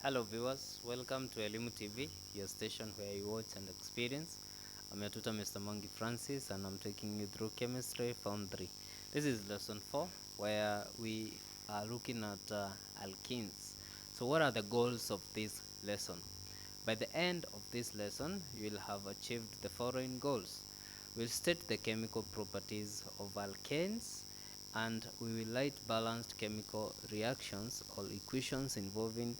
Hello viewers, welcome to Elimu TV, your station where you watch and experience. I'm your tutor Mr. Mangi Francis and I'm taking you through Chemistry Form 3. This is lesson 4 where we are looking at alkenes. So what are the goals of this lesson? By the end of this lesson, you will have achieved the following goals. We'll state the chemical properties of alkanes and we will write balanced chemical reactions or equations involving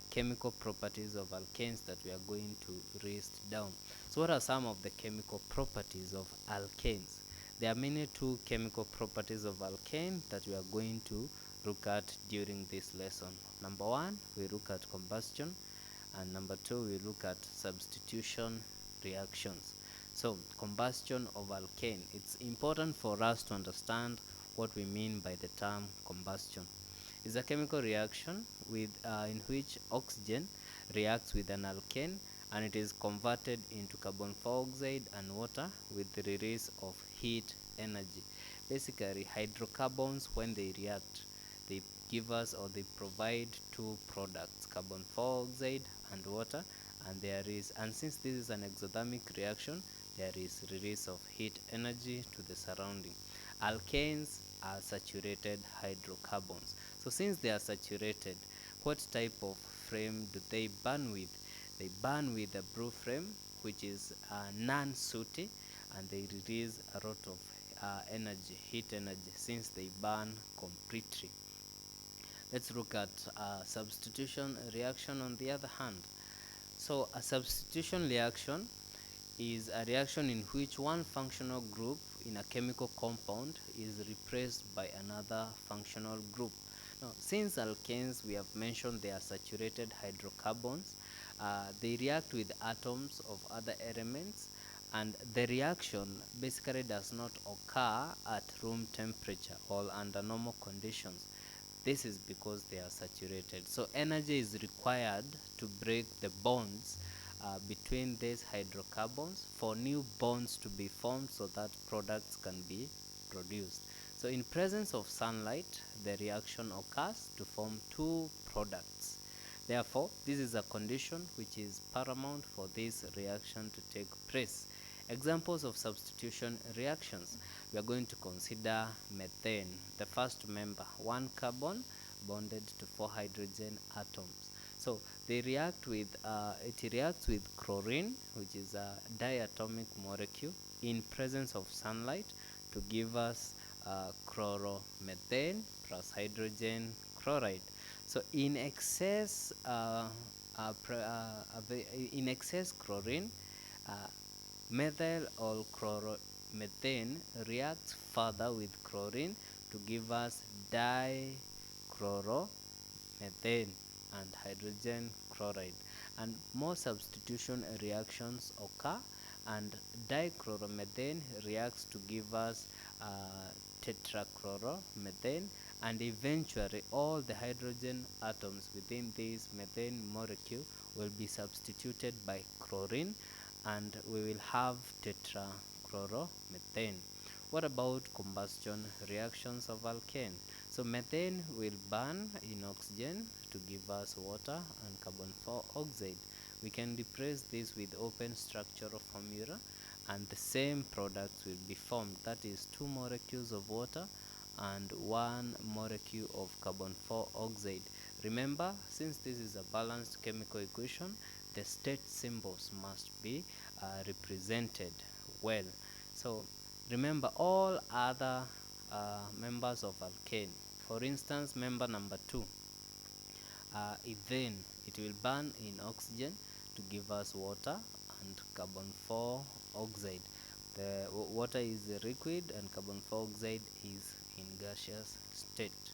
chemical properties of alkanes that we are going to list down. So what are some of the chemical properties of alkanes? There are many two chemical properties of alkane that we are going to look at during this lesson. Number one, we look at combustion, and number two, we look at substitution reactions. So combustion of alkane, it's important for us to understand what we mean by the term combustion. It's a chemical reaction in which oxygen reacts with an alkane and it is converted into carbon dioxide and water with the release of heat energy. Basically, hydrocarbons, when they react, they give us or they provide two products, carbon dioxide and water, and since this is an exothermic reaction, there is release of heat energy to the surrounding. Alkanes are saturated hydrocarbons. So since they are saturated, what type of frame do they burn with? They burn with a blue frame, which is non-sooty, and they release a lot of heat energy, since they burn completely. Let's look at substitution reaction on the other hand. So a substitution reaction is a reaction in which one functional group in a chemical compound is replaced by another functional group. Now, since alkanes, we have mentioned they are saturated hydrocarbons, they react with atoms of other elements, and the reaction basically does not occur at room temperature or under normal conditions. This is because they are saturated. So energy is required to break the bonds between these hydrocarbons for new bonds to be formed so that products can be produced. So in presence of sunlight, the reaction occurs to form two products. Therefore, this is a condition which is paramount for this reaction to take place. Examples of substitution reactions. We are going to consider methane, the first member, one carbon bonded to four hydrogen atoms. So they it reacts with chlorine, which is a diatomic molecule, in presence of sunlight to give us chloromethane plus hydrogen chloride. So in excess chlorine, uh, methyl or chloromethane reacts further with chlorine to give us dichloromethane and hydrogen chloride. And more substitution reactions occur, and dichloromethane reacts to give us tetrachloromethane, and eventually all the hydrogen atoms within this methane molecule will be substituted by chlorine and we will have tetrachloromethane. What about combustion reactions of alkane? So methane will burn in oxygen to give us water and carbon dioxide. We can replace this with open structural formula and the same products will be formed, that is two molecules of water and one molecule of carbon dioxide. Remember, since this is a balanced chemical equation, the state symbols must be represented well. So remember all other members of alkane. For instance, member number 2, ethane, it will burn in oxygen to give us water and carbon dioxide. The water is a liquid and carbon dioxide is in gaseous state.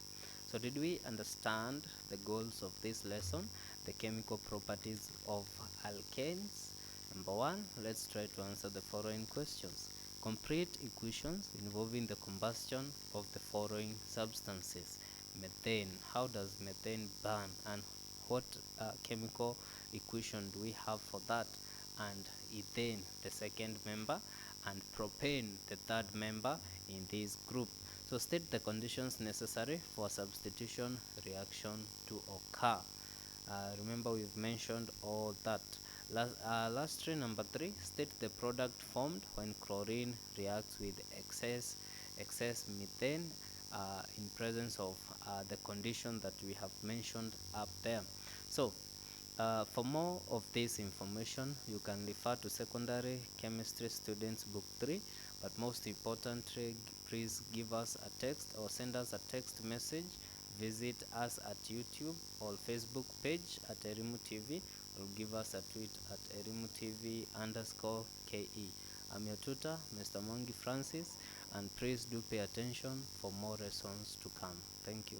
So did we understand the goals of this lesson, the chemical properties of alkanes? Number one, let's try to answer the following questions. Complete equations involving the combustion of the following substances. Methane, how does methane burn and what chemical equation do we have for that? And ethane, the second member, and propane, the third member in this group. So state the conditions necessary for substitution reaction to occur. Remember, we've mentioned all that. Lastly, number 3, state the product formed when chlorine reacts with excess methane in presence of the condition that we have mentioned up there. So for more of this information, you can refer to Secondary Chemistry Students Book 3, but most importantly, please give us a text or send us a text message. Visit us at YouTube or Facebook page at Elimu TV, or give us a tweet at Elimu TV _KE. I'm your tutor, Mr. Mwangi Francis, and please do pay attention for more lessons to come. Thank you.